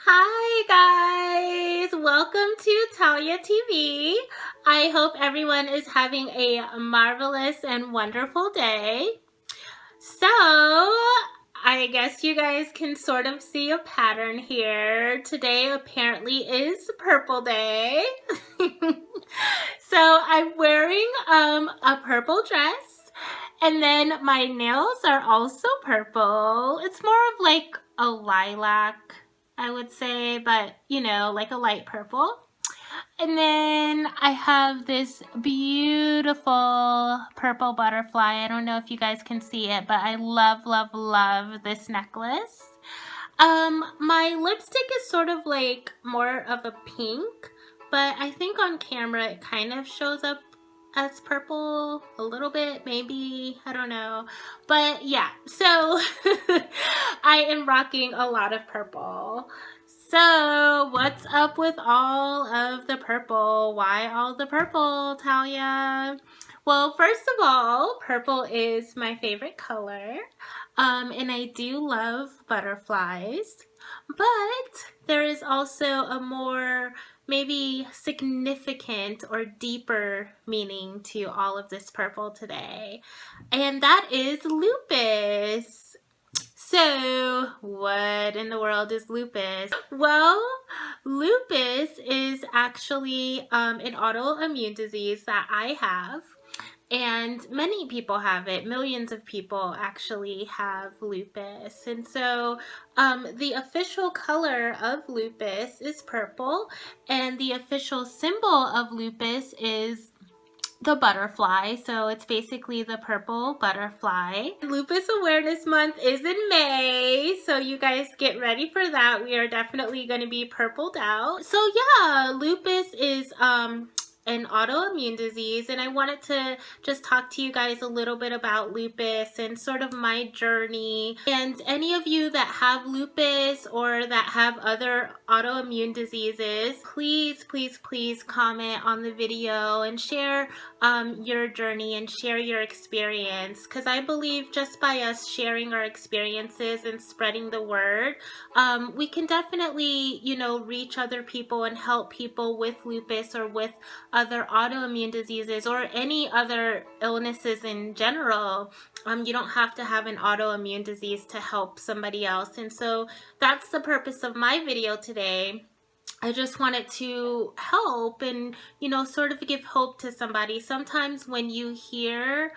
Hi guys, welcome to Talia TV. I hope everyone is having a marvelous and wonderful day. So, I guess you guys can sort of see a pattern here. Today apparently is Purple Day. So, I'm wearing a purple dress, and then my nails are also purple. It's more of like a lilac, I would say, but you know, like a light purple. And then I have this beautiful purple butterfly. I don't know if you guys can see it, but I love, love, love this necklace. My lipstick is sort of like more of a pink, but I think on camera it kind of shows up as purple a little bit, maybe, I don't know. But yeah, so I am rocking a lot of purple. So what's up with all of the purple? Why all the purple, Talia? Well, first of all, purple is my favorite color. And I do love butterflies, but there is also a more maybe significant or deeper meaning to all of this purple today, and that is lupus. So, what in the world is lupus? Well, lupus is actually an autoimmune disease that I have. And many people have it. Millions of people actually have lupus. And so the official color of lupus is purple, and the official symbol of lupus is the butterfly. So it's basically the purple butterfly. Lupus Awareness Month is in May, so you guys get ready for that. We are definitely going to be purpled out. So yeah, lupus is an autoimmune disease, and I wanted to just talk to you guys a little bit about lupus and sort of my journey. And any of you that have lupus or that have other autoimmune diseases, please, please, please comment on the video and share your journey and share your experience, because I believe just by us sharing our experiences and spreading the word, we can definitely, you know, reach other people and help people with lupus or with other autoimmune diseases or any other illnesses in general. You don't have to have an autoimmune disease to help somebody else. And so that's the purpose of my video today. I just wanted to help and, you know, sort of give hope to somebody. Sometimes when you hear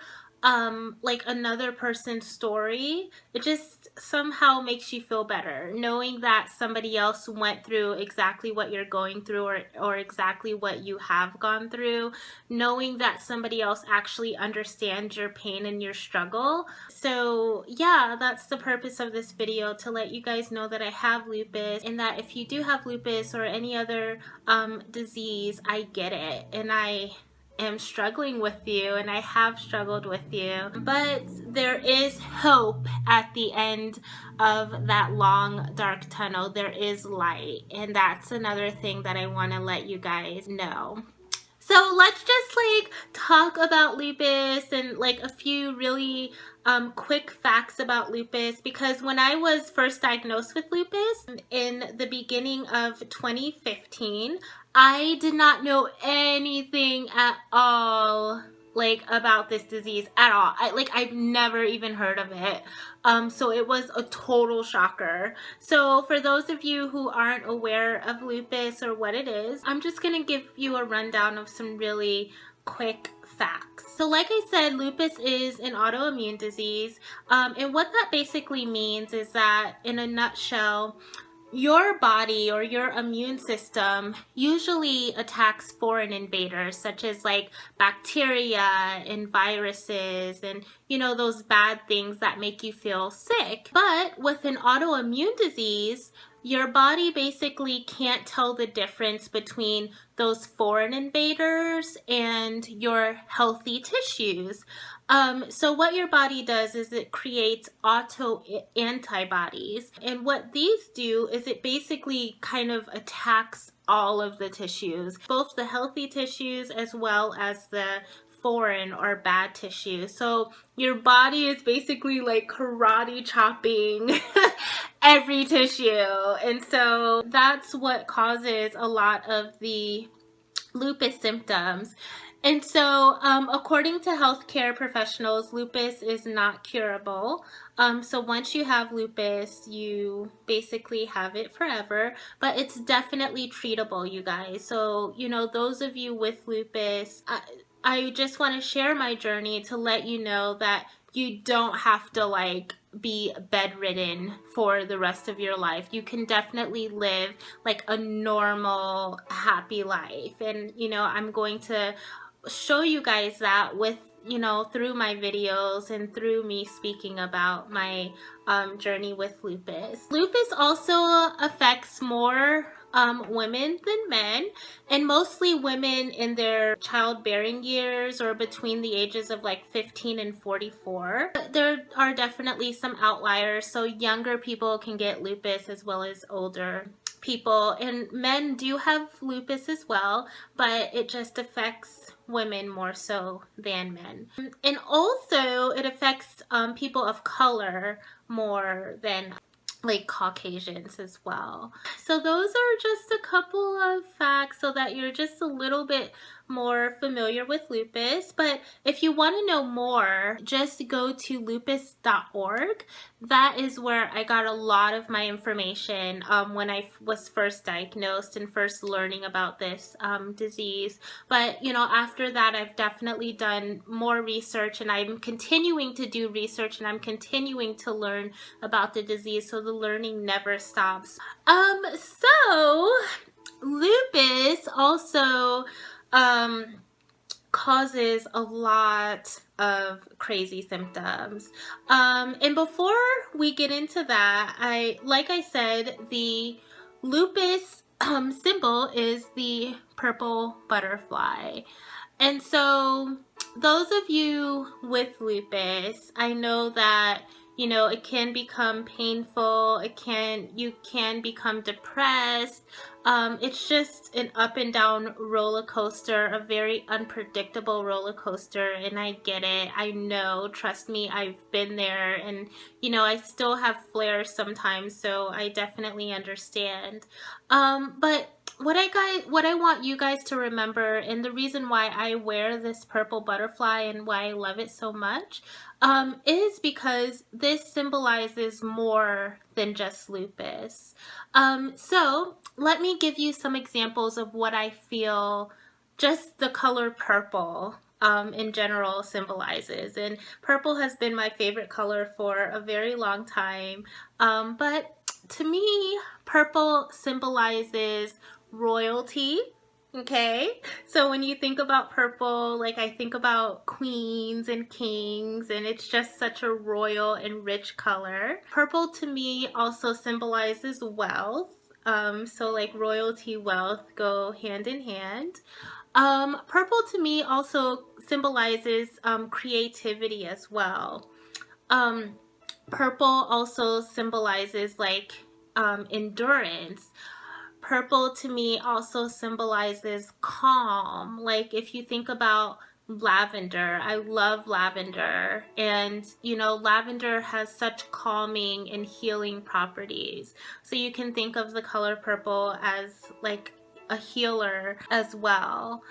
like another person's story, it just somehow makes you feel better, knowing that somebody else went through exactly what you're going through, or exactly what you have gone through, knowing that somebody else actually understands your pain and your struggle. So yeah, that's the purpose of this video, to let you guys know that I have lupus, and that if you do have lupus or any other disease, I get it, and I am struggling with you, and I have struggled with you, but there is hope at the end of that long dark tunnel. There is light, and that's another thing that I want to let you guys know. So let's just like talk about lupus and like a few really quick facts about lupus, because when I was first diagnosed with lupus in the beginning of 2015, I did not know anything at all like about this disease at all. I've never even heard of it. So it was a total shocker. So for those of you who aren't aware of lupus or what it is, I'm just gonna give you a rundown of some really quick facts. So like I said, lupus is an autoimmune disease, and what that basically means is that, in a nutshell, your body or your immune system usually attacks foreign invaders, such as like bacteria and viruses and, you know, those bad things that make you feel sick. But with an autoimmune disease, your body basically can't tell the difference between those foreign invaders and your healthy tissues. So what your body does is it creates auto antibodies, and what these do is it basically kind of attacks all of the tissues, both the healthy tissues as well as the foreign or bad tissue. So your body is basically like karate chopping every tissue. And so that's what causes a lot of the lupus symptoms. And so, according to healthcare professionals, lupus is not curable. So once you have lupus, you basically have it forever, but it's definitely treatable, you guys. So, you know, those of you with lupus, I just want to share my journey to let you know that you don't have to like be bedridden for the rest of your life. You can definitely live like a normal, happy life. And, you know, I'm going to show you guys that with, you know, through my videos and through me speaking about my journey with lupus. Lupus also affects more women than men, and mostly women in their childbearing years or between the ages of like 15 and 44. There are definitely some outliers, so younger people can get lupus as well as older people, and men do have lupus as well, but it just affects women more so than men. And also it affects people of color more than like Caucasians as well. So those are just a couple of facts so that you're just a little bit more familiar with lupus. But if you want to know more, just go to lupus.org. That is where I got a lot of my information when I was first diagnosed and first learning about this disease. But, you know, after that, I've definitely done more research, and I'm continuing to do research, and I'm continuing to learn about the disease, so the learning never stops. So lupus also causes a lot of crazy symptoms. And before we get into that, like I said, the lupus symbol is the purple butterfly. And so those of you with lupus, I know that, you know, it can become painful. You can become depressed. It's just an up and down roller coaster, a very unpredictable roller coaster. And I get it. I know, trust me, I've been there, and, you know, I still have flares sometimes. So I definitely understand. But what I want you guys to remember, and the reason why I wear this purple butterfly and why I love it so much, is because this symbolizes more than just lupus. So let me give you some examples of what I feel just the color purple in general symbolizes. And purple has been my favorite color for a very long time. But to me, purple symbolizes royalty. Okay, so when you think about purple, like I think about queens and kings, and it's just such a royal and rich color. Purple to me also symbolizes wealth. So like royalty, wealth go hand in hand. Purple to me also symbolizes creativity as well. Purple also symbolizes like endurance. Purple to me also symbolizes calm. Like if you think about lavender, I love lavender, and you know, lavender has such calming and healing properties. So you can think of the color purple as like a healer as well.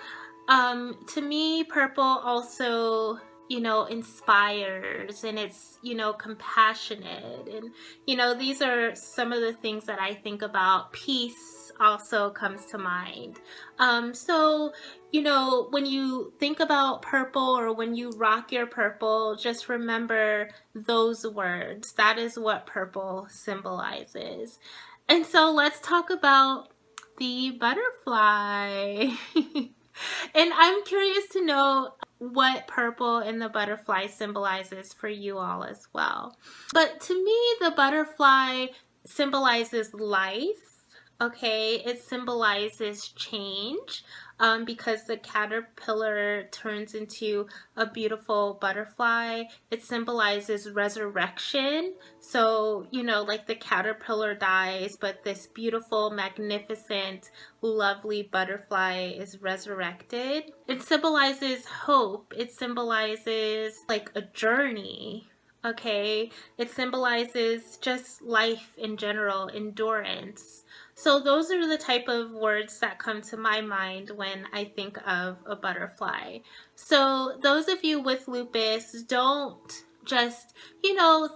To me, purple also, you know, inspires, and it's, you know, compassionate, and, you know, these are some of the things that I think about. Peace also comes to mind. So, you know, when you think about purple or when you rock your purple, just remember those words. That is what purple symbolizes. And so let's talk about the butterfly. And I'm curious to know what purple in the butterfly symbolizes for you all as well. But to me, the butterfly symbolizes life. Okay, it symbolizes change, because the caterpillar turns into a beautiful butterfly. It symbolizes resurrection. So, you know, like the caterpillar dies, but this beautiful, magnificent, lovely butterfly is resurrected. It symbolizes hope. It symbolizes like a journey. okay? It symbolizes just life in general, endurance. So those are the type of words that come to my mind when I think of a butterfly. So those of you with lupus, don't just,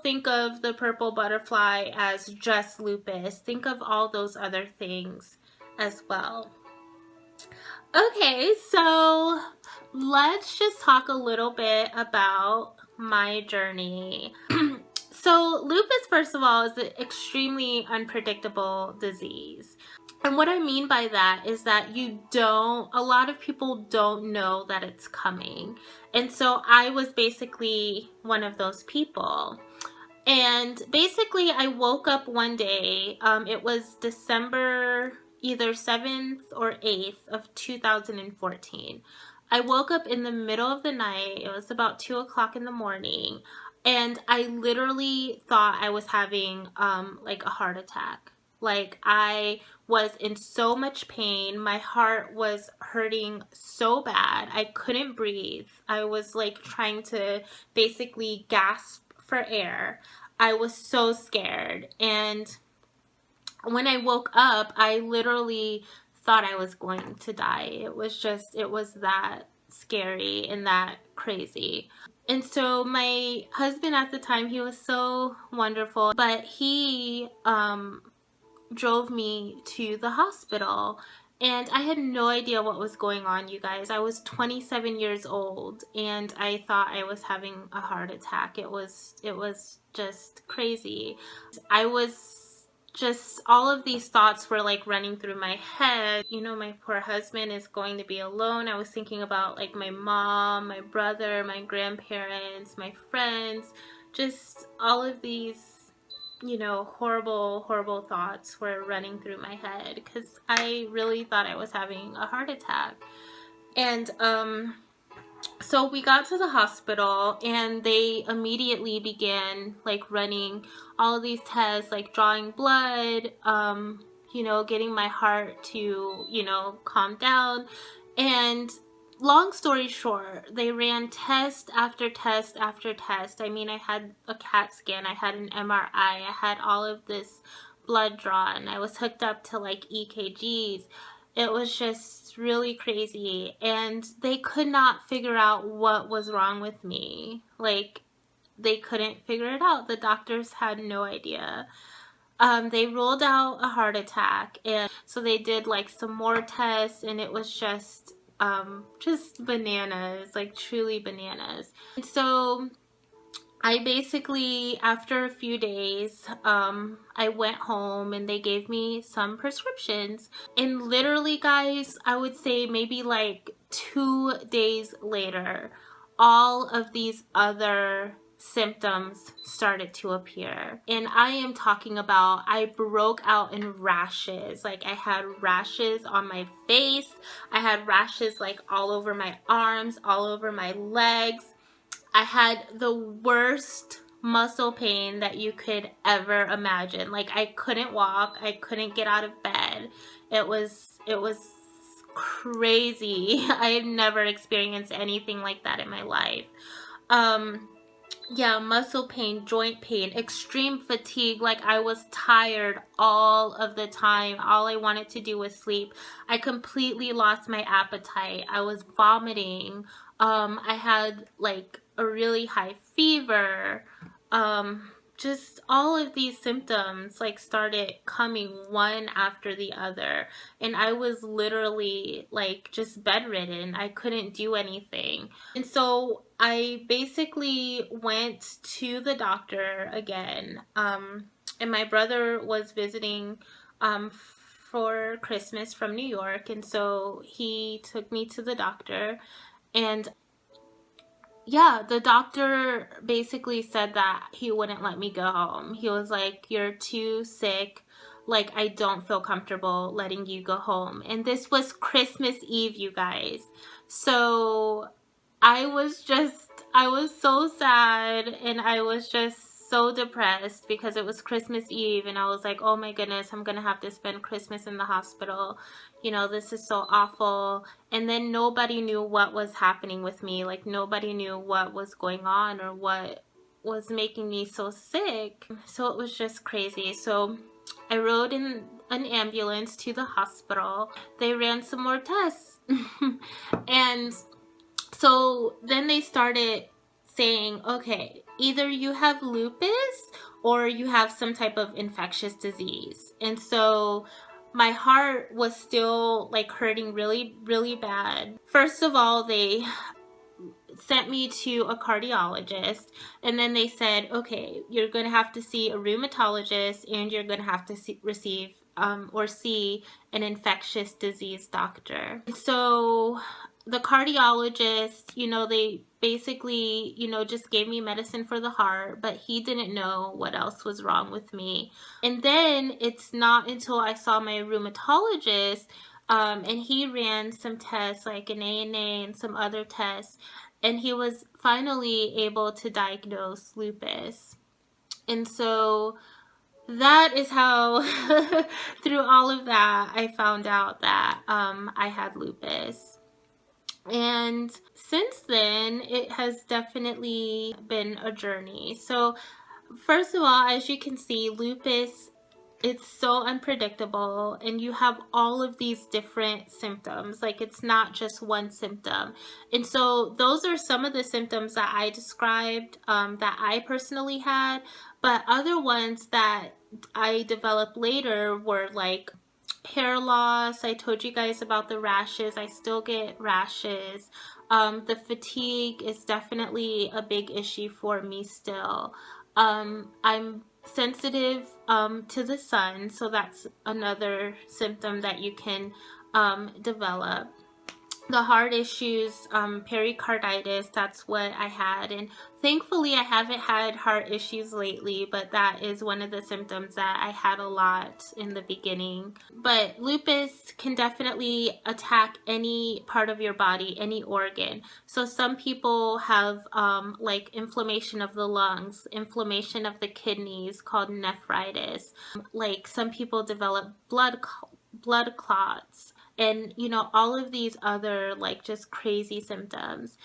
think of the purple butterfly as just lupus. Think of all those other things as well. Okay, so let's just talk a little bit about my journey. So lupus, first of all, is an extremely unpredictable disease. And what I mean by that is that a lot of people don't know that it's coming. And so I was basically one of those people. And basically I woke up one day, it was December either 7th or 8th of 2014. I woke up in the middle of the night. It was about 2 o'clock in the morning. And I literally thought I was having like a heart attack. Like, I was in so much pain. My heart was hurting so bad. I couldn't breathe. I was like trying to basically gasp for air. I was so scared. And when I woke up, I literally thought I was going to die. It was that scary and that crazy. And so my husband at the time, he was so wonderful, but he drove me to the hospital. And I had no idea what was going on, you guys. I was 27 years old and I thought I was having a heart attack. It was just crazy. I was just, all of these thoughts were like running through my head. My poor husband is going to be alone. I was thinking about like my mom, my brother, my grandparents, my friends, just all of these horrible thoughts were running through my head because I really thought I was having a heart attack. And so we got to the hospital and they immediately began like running all of these tests, like drawing blood, getting my heart to, calm down. And long story short, they ran test after test after test. I mean, I had a CAT scan, I had an MRI, I had all of this blood drawn, I was hooked up to like EKGs. It was just really crazy, and they could not figure out what was wrong with me. Like, they couldn't figure it out. The doctors had no idea. They ruled out a heart attack, and so they did like some more tests, and it was just bananas, like truly bananas. And so I basically, after a few days, I went home and they gave me some prescriptions. And literally, guys, I would say maybe like 2 days later, all of these other symptoms started to appear. And I am talking about, I broke out in rashes. Like, I had rashes on my face. I had rashes like all over my arms, all over my legs. I had the worst muscle pain that you could ever imagine. Like, I couldn't walk. I couldn't get out of bed. It was crazy. I had never experienced anything like that in my life. Yeah, muscle pain, joint pain, extreme fatigue. Like, I was tired all of the time. All I wanted to do was sleep. I completely lost my appetite. I was vomiting. I had like a really high fever. Just all of these symptoms like started coming one after the other, and I was literally like just bedridden. I couldn't do anything. And so I basically went to the doctor again, and my brother was visiting for Christmas from New York, and so he took me to the doctor. And yeah, the doctor basically said that he wouldn't let me go home. He was like, "You're too sick. Like, I don't feel comfortable letting you go home." And this was Christmas Eve, you guys. So I was so sad, and I was just so depressed because it was Christmas Eve, and I was like, oh my goodness, I'm gonna have to spend Christmas in the hospital. This is so awful. And then nobody knew what was happening with me. Like, nobody knew what was going on or what was making me so sick. So it was just crazy. So I rode in an ambulance to the hospital. They ran some more tests. And so then they started saying, okay, either you have lupus or you have some type of infectious disease. And so my heart was still like hurting really, really bad. First of all, they sent me to a cardiologist, and then they said, okay, you're going to have to see a rheumatologist, and you're going to have to receive or see an infectious disease doctor. So the cardiologist, you know, they basically, you know, just gave me medicine for the heart, but he didn't know what else was wrong with me. And then it's not until I saw my rheumatologist, and he ran some tests like an ANA and some other tests, and he was finally able to diagnose lupus. And so that is how through all of that I found out that I had lupus. And since then it has definitely been a journey. So first of all, as you can see, lupus, it's so unpredictable, and you have all of these different symptoms. Like, it's not just one symptom. And so those are some of the symptoms that I described that I personally had, but other ones that I developed later were like hair loss. I told you guys about the rashes. I still get rashes. The fatigue is definitely a big issue for me still. I'm sensitive to the sun, so that's another symptom that you can develop. The heart issues, pericarditis, that's what I had, and thankfully I haven't had heart issues lately, but that is one of the symptoms that I had a lot in the beginning. But lupus can definitely attack any part of your body, any organ. So some people have like inflammation of the lungs, inflammation of the kidneys called nephritis. Like some people develop blood clots, and you know, all of these other like just crazy symptoms.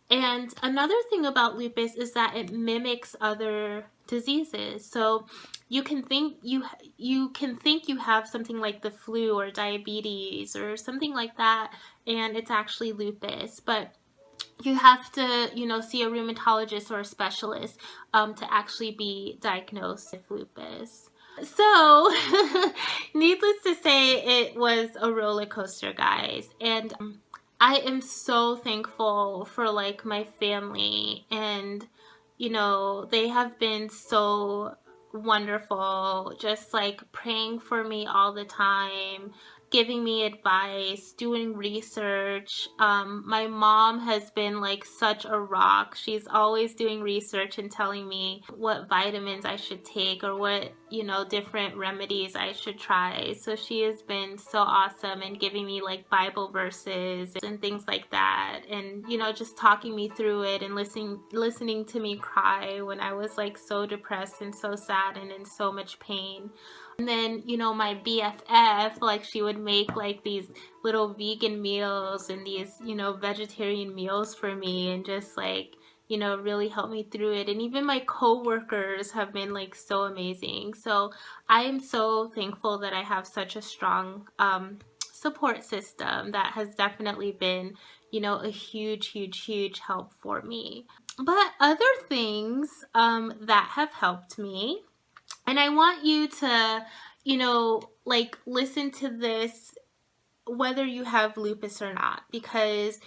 And another thing about lupus is that it mimics other diseases. So you can think you have something like the flu or diabetes or something like that, and it's actually lupus. But you have to, you know, see a rheumatologist or a specialist to actually be diagnosed with lupus. So, needless to say, it was a roller coaster, guys. And I am so thankful for like my family, and you know, they have been so wonderful, just like praying for me all the time, giving me advice, doing research. My mom has been like such a rock. She's always doing research and telling me what vitamins I should take or what, you know, different remedies I should try. So she has been so awesome and giving me like Bible verses and things like that, and you know, just talking me through it and listening to me cry when I was like so depressed and so sad and in so much pain. And then, you know, my BFF, like she would make like these little vegan meals and these, you know, vegetarian meals for me, and just like, you know, really help me through it. And even my co-workers have been like so amazing. So I am so thankful that I have such a strong support system that has definitely been, you know, a huge help for me. But other things that have helped me, and I want you to, you know, like listen to this whether you have lupus or not, because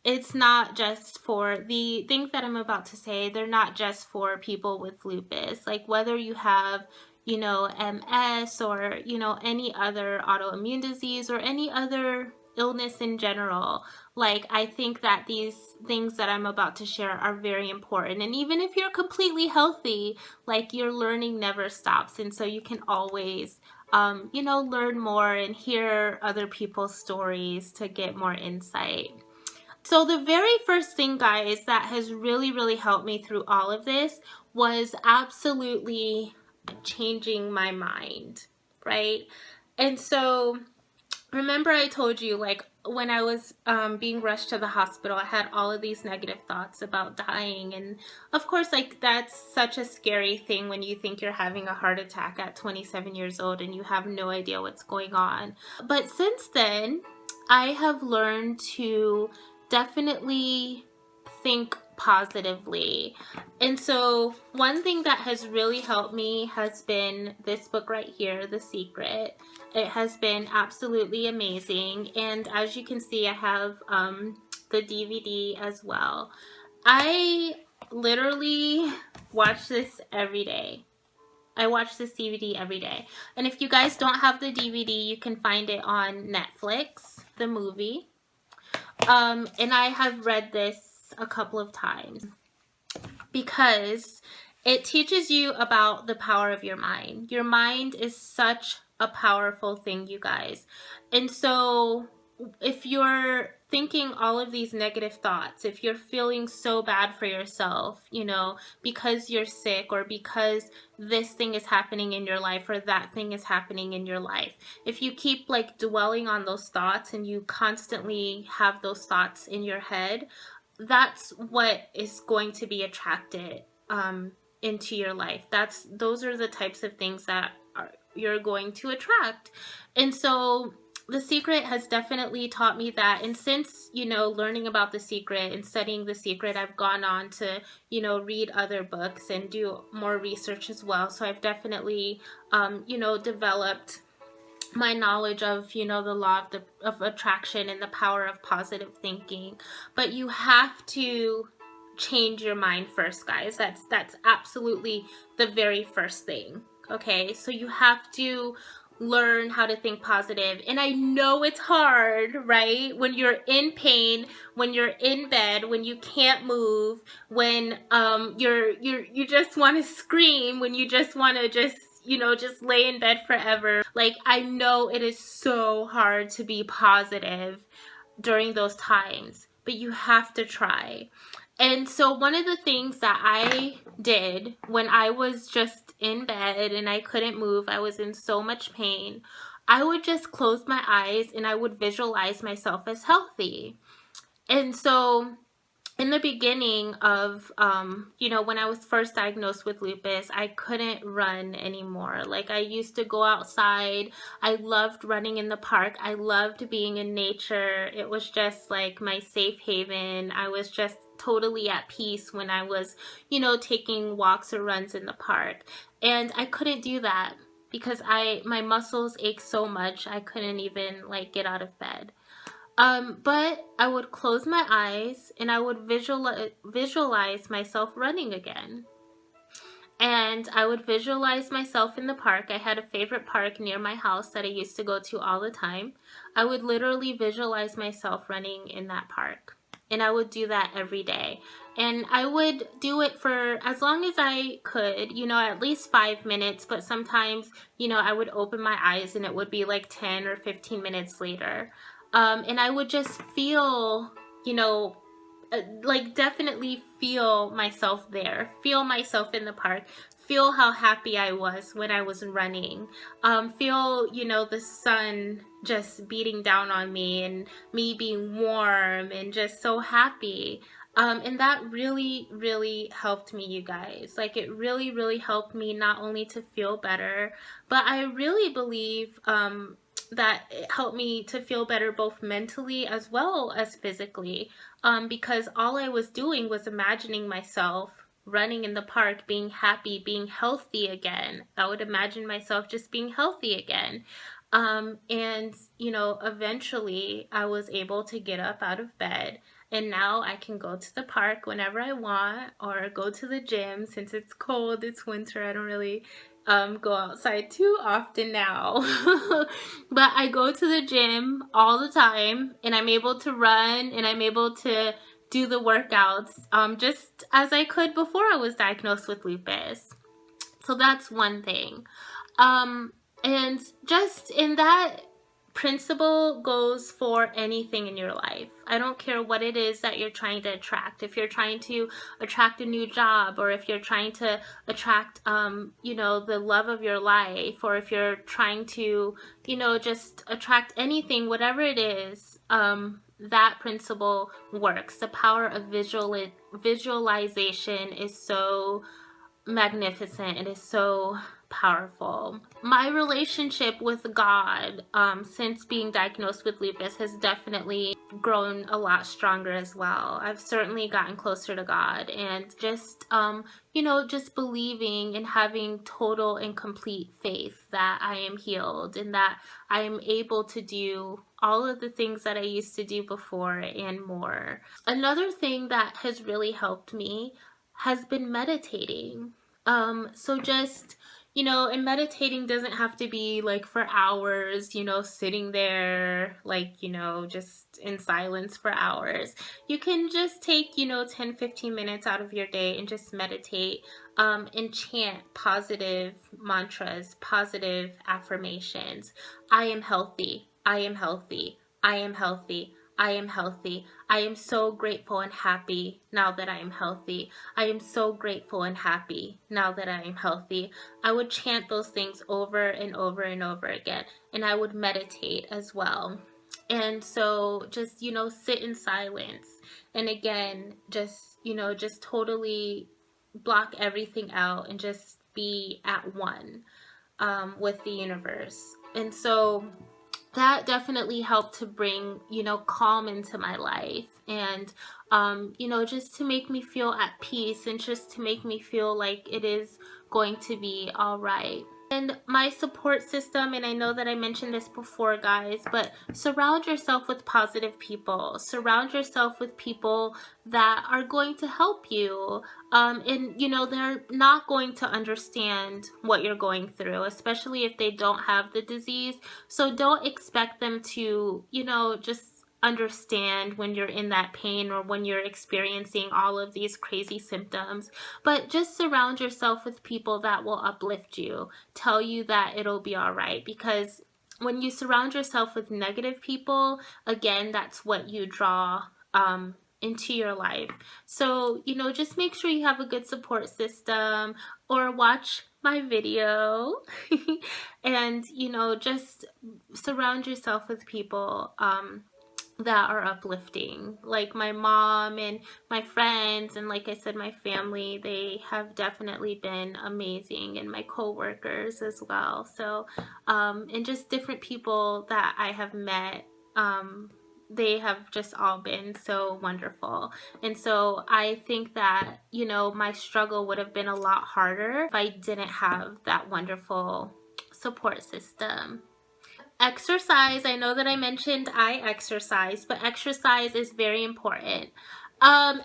it's not just for the things that I'm about to say, they're not just for people with lupus. Like whether you have, you know, MS or, you know, any other autoimmune disease or any other illness in general, like I think that these things that I'm about to share are very important. And even if you're completely healthy, like your learning never stops, and so you can always you know, learn more and hear other people's stories to get more insight. So the very first thing, guys, that has really helped me through all of this was absolutely changing my mind, right? And so remember I told you, like, when I was being rushed to the hospital, I had all of these negative thoughts about dying. And of course, like, that's such a scary thing when you think you're having a heart attack at 27 years old and you have no idea what's going on. But since then, I have learned to definitely think positively. And so one thing that has really helped me has been this book right here, The Secret. It has been absolutely amazing. And as you can see, I have the DVD as well. I literally watch this every day. I watch this DVD every day. And if you guys don't have the DVD, you can find it on Netflix, the movie. And I have read this a couple of times because it teaches you about the power of your mind. Your mind is such a powerful thing, you guys. And so if you're thinking all of these negative thoughts, if you're feeling so bad for yourself, you know, because you're sick or because this thing is happening in your life or that thing is happening in your life, if you keep like dwelling on those thoughts and you constantly have those thoughts in your head, that's what is going to be attracted into your life. Those are the types of things that you're going to attract. And so The Secret has definitely taught me that. And since, you know, learning about The Secret and studying The Secret, I've gone on to, you know, read other books and do more research as well. So I've definitely, you know, developed my knowledge of, you know, the law of attraction and the power of positive thinking. But you have to change your mind first, guys. That's absolutely the very first thing. Okay, so you have to learn how to think positive. And I know it's hard, right? When you're in pain, when you're in bed, when you can't move, when you just want to scream, when you just want to just, you know, just lay in bed forever. Like, I know it is so hard to be positive during those times, but you have to try. And so one of the things that I did when I was just in bed and I couldn't move, I was in so much pain, I would just close my eyes and I would visualize myself as healthy. And so in the beginning of, you know, when I was first diagnosed with lupus, I couldn't run anymore. Like, I used to go outside. I loved running in the park. I loved being in nature. It was just like my safe haven. I was just totally at peace when I was, you know, taking walks or runs in the park. And I couldn't do that because my muscles ached so much. I couldn't even like get out of bed. But I would close my eyes and I would visualize myself running again. And I would visualize myself in the park. I had a favorite park near my house that I used to go to all the time. I would literally visualize myself running in that park. And I would do that every day. And I would do it for as long as I could, you know, at least 5 minutes. But sometimes, you know, I would open my eyes and it would be like 10 or 15 minutes later. And I would just feel, you know, like definitely feel myself there, feel myself in the park, feel how happy I was when I was running, feel, you know, the sun just beating down on me and me being warm and just so happy. And that really, really helped me, you guys. Like, it really, really helped me not only to feel better, but I really believe that it helped me to feel better both mentally as well as physically, because all I was doing was imagining myself running in the park, being happy, being healthy again. I would imagine myself just being healthy again. And, you know, eventually I was able to get up out of bed, and now I can go to the park whenever I want or go to the gym. Since it's cold, it's winter, I don't really go outside too often now. But I go to the gym all the time and I'm able to run and I'm able to do the workouts just as I could before I was diagnosed with lupus. So that's one thing. And just in that principle goes for anything in your life. I don't care what it is that you're trying to attract. If you're trying to attract a new job, or if you're trying to attract, you know, the love of your life, or if you're trying to, you know, just attract anything, whatever it is, that principle works. The power of visualization is so magnificent. It is so powerful. My relationship with God, since being diagnosed with lupus, has definitely grown a lot stronger as well. I've certainly gotten closer to God, and just you know, just believing and having total and complete faith that I am healed and that I am able to do all of the things that I used to do before and more. Another thing that has really helped me has been meditating. So just, you know, and meditating doesn't have to be like for hours, you know, sitting there, like, you know, just in silence for hours. You can just take, you know, 10-15 minutes out of your day and just meditate, and chant positive mantras, positive affirmations. I am healthy. I am healthy. I am healthy. I am healthy. I am so grateful and happy now that I am healthy. I am so grateful and happy now that I am healthy. I would chant those things over and over and over again, and I would meditate as well. And so just, you know, sit in silence. And again, just, you know, just totally block everything out and just be at one, with the universe. And so that definitely helped to bring, you know, calm into my life, and you know, just to make me feel at peace, and just to make me feel like it is going to be all right. And my support system, and I know that I mentioned this before, guys, but surround yourself with positive people. Surround yourself with people that are going to help you. And, you know, they're not going to understand what you're going through, especially if they don't have the disease. So don't expect them to, you know, just understand when you're in that pain or when you're experiencing all of these crazy symptoms. But just surround yourself with people that will uplift you, tell you that it'll be all right. Because when you surround yourself with negative people, again, that's what you draw into your life. So, you know, just make sure you have a good support system, or watch my video and, you know, just surround yourself with people that are uplifting, like my mom and my friends, and like I said, my family. They have definitely been amazing, and my co-workers as well. So and just different people that I have met, they have just all been so wonderful. And so I think that, you know, my struggle would have been a lot harder if I didn't have that wonderful support system. Exercise. I know that I mentioned I exercise, but exercise is very important. And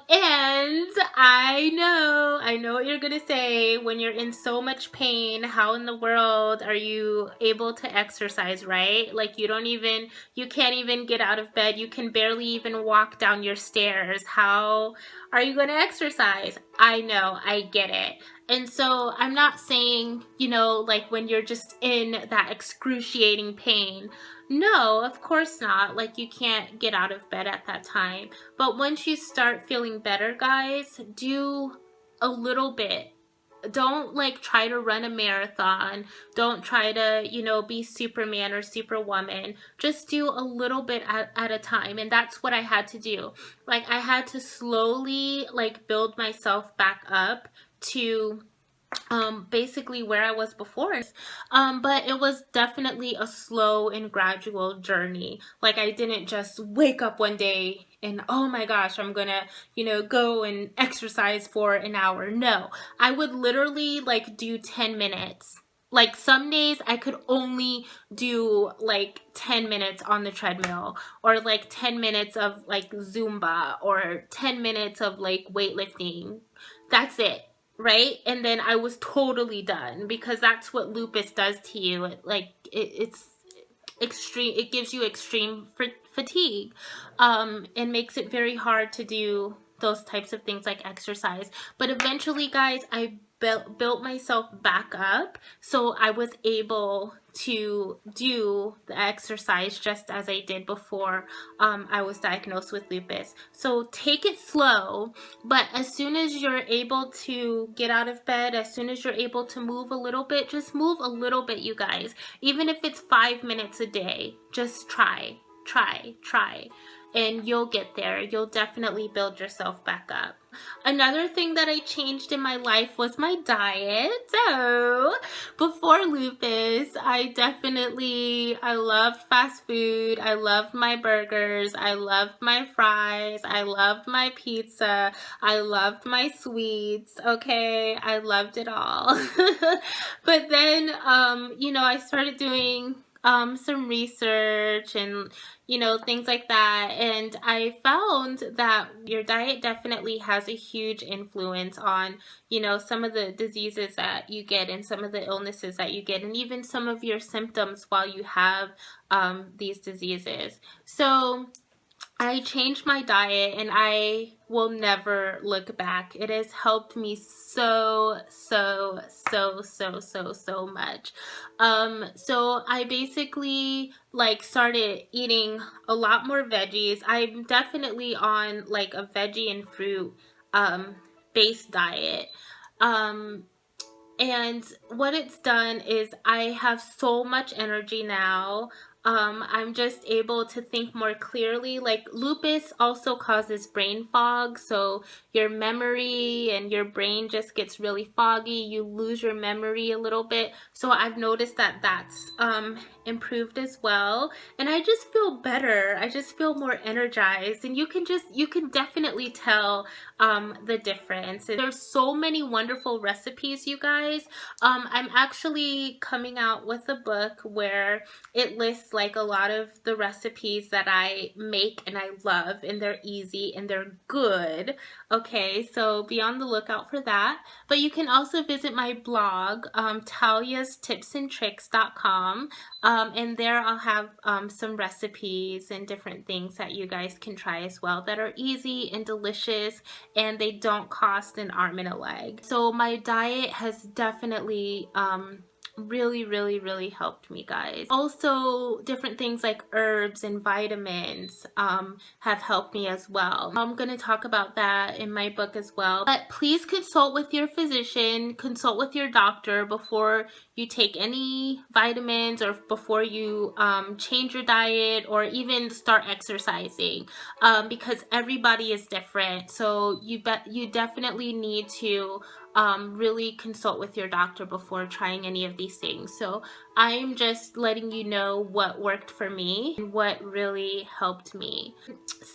I know what you're gonna say. When you're in so much pain, how in the world are you able to exercise, right? Like you can't even get out of bed. You can barely even walk down your stairs. How are you gonna exercise? I know, I get it. And so I'm not saying, you know, like when you're just in that excruciating pain. No, of course not. Like you can't get out of bed at that time. But once you start feeling better, guys, do a little bit. Don't like try to run a marathon. Don't try to, you know, be Superman or Superwoman. Just do a little bit at a time. And that's what I had to do. Like I had to slowly like build myself back up to basically where I was before. But it was definitely a slow and gradual journey. Like I didn't just wake up one day and, oh my gosh, I'm gonna, you know, go and exercise for an hour. No, I would literally like do 10 minutes. Like some days I could only do like 10 minutes on the treadmill, or like 10 minutes of like Zumba, or 10 minutes of like weightlifting. That's it. Right? And then I was totally done, because that's what lupus does to you. It's extreme. It gives you extreme fatigue, and makes it very hard to do those types of things like exercise. But eventually, guys, I built myself back up, so I was able to do the exercise just as I did before I was diagnosed with lupus. So take it slow, but as soon as you're able to get out of bed, as soon as you're able to move a little bit, just move a little bit, you guys. Even if it's 5 minutes a day, just try, and you'll get there. You'll definitely build yourself back up. Another thing that I changed in my life was my diet. So before lupus, I loved fast food. I loved my burgers. I loved my fries. I loved my pizza. I loved my sweets. Okay, I loved it all. But then, you know, I started doing some research and things like that, and I found that your diet definitely has a huge influence on some of the diseases that you get and some of the illnesses that you get, and even some of your symptoms while you have these diseases. So I changed my diet and I will never look back. It has helped me so much. So I basically started eating a lot more veggies. I'm definitely on like a veggie and fruit based diet. And what it's done is I have so much energy now. I'm just able to think more clearly. Like lupus also causes brain fog, so your memory and your brain just gets really foggy. You lose your memory a little bit. So I've noticed that that's improved as well, and I just feel better. I just feel more energized, and you can definitely tell the difference. There's so many wonderful recipes, you guys. I'm actually coming out with a book where it lists like a lot of the recipes that I make and I love, and they're easy and they're good. Okay, so be on the lookout for that. But you can also visit my blog, taliastipsandtricks.com, and there I'll have some recipes and different things that you guys can try as well that are easy and delicious, and they don't cost an arm and a leg. So my diet has definitely really helped me, guys. Also, different things like herbs and vitamins have helped me as well. I'm going to talk about that in my book as well. But please consult with your physician, consult with your doctor before you take any vitamins or before you change your diet or even start exercising, because everybody is different. So you definitely need to really consult with your doctor before trying any of these things. So I'm just letting you know what worked for me and what really helped me.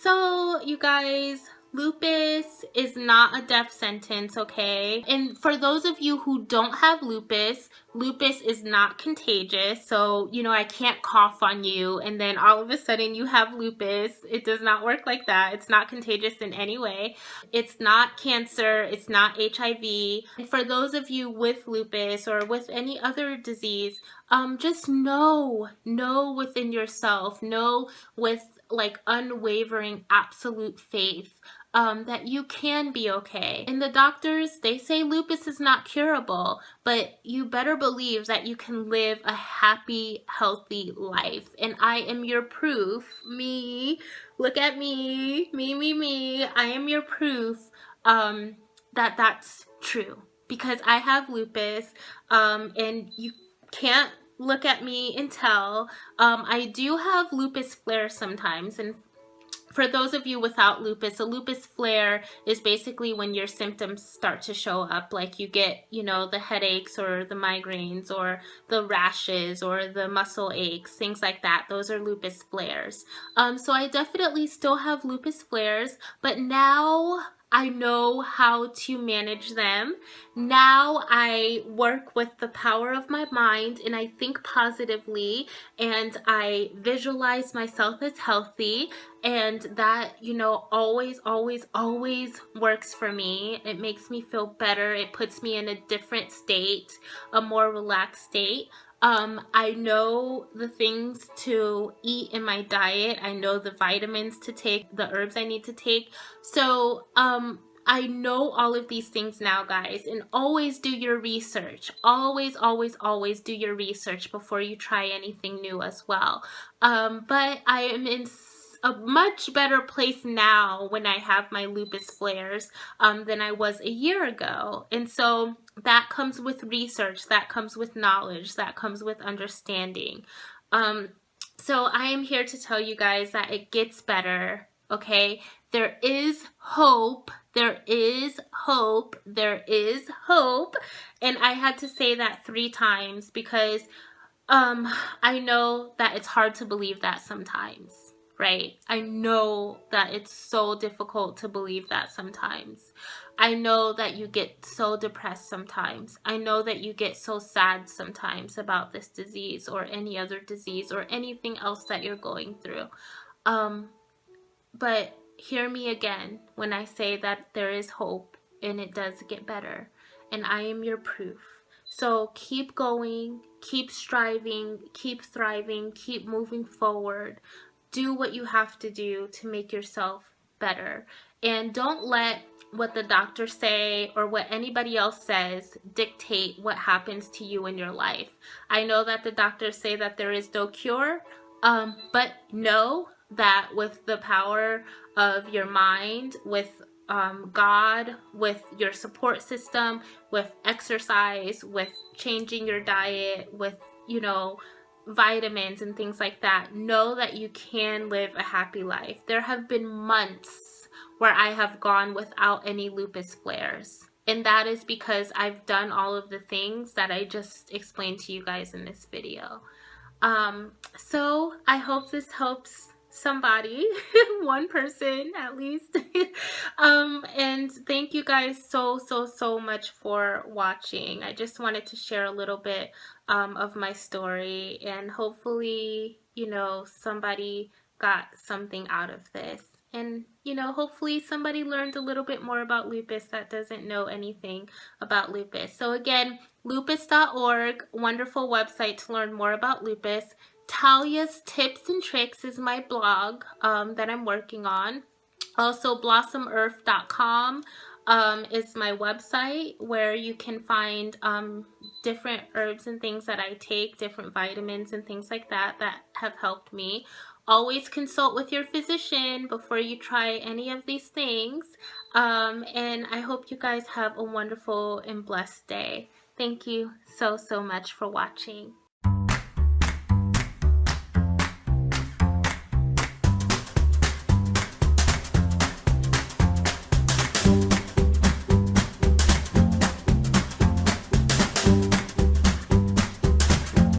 So you guys, lupus is not a death sentence, okay? And for those of you who don't have lupus, lupus is not contagious. So, I can't cough on you and then all of a sudden you have lupus. It does not work like that. It's not contagious in any way. It's not cancer. It's not HIV. And for those of you with lupus or with any other disease, just know within yourself, know with like unwavering absolute faith that you can be okay. And the doctors, they say lupus is not curable, but you better believe that you can live a happy, healthy life. And I am your proof. Me, look at me, me. I am your proof that that's true, because I have lupus, and you can't look at me and tell. I do have lupus flares sometimes, and for those of you without lupus, a lupus flare is basically when your symptoms start to show up, like you get, the headaches or the migraines or the rashes or the muscle aches, things like that. Those are lupus flares. So I definitely still have lupus flares, but now I know how to manage them. Now I work with the power of my mind and I think positively and I visualize myself as healthy, and that, always works for me. It makes me feel better. It puts me in a different state, a more relaxed state. I know the things to eat in my diet. I know the vitamins to take, the herbs I need to take. So, I know all of these things now, guys, and always do your research. Always, always, always do your research before you try anything new as well. But I am in a much better place now when I have my lupus flares than I was a year ago. And so that comes with research, that comes with knowledge, that comes with understanding. So I am here to tell you guys that it gets better, okay? There is hope. There is hope. There is hope. And I had to say that 3 times because I know that it's hard to believe that sometimes, right? I know that it's so difficult to believe that sometimes. I know that you get so depressed sometimes. I know that you get so sad sometimes about this disease or any other disease or anything else that you're going through. But hear me again when I say that there is hope and it does get better. And I am your proof. So keep going, keep striving, keep thriving, keep moving forward. Do what you have to do to make yourself better. And don't let what the doctors say or what anybody else says dictate what happens to you in your life. I know that the doctors say that there is no cure, but know that with the power of your mind, with God, with your support system, with exercise, with changing your diet, with, you know, vitamins and things like that, know that you can live a happy life. There have been months where I have gone without any lupus flares. And that is because I've done all of the things that I just explained to you guys in this video. So I hope this helps somebody, one person at least. And thank you guys so much for watching. I just wanted to share a little bit of my story, and hopefully, you know, somebody got something out of this. And, you know, hopefully somebody learned a little bit more about lupus that doesn't know anything about lupus. So again, lupus.org, wonderful website to learn more about lupus. Talia's Tips and Tricks is my blog that I'm working on. Also, blossomearth.com is my website where you can find different herbs and things that I take, different vitamins and things like that that have helped me. Always consult with your physician before you try any of these things. And I hope you guys have a wonderful and blessed day. Thank you so much for watching.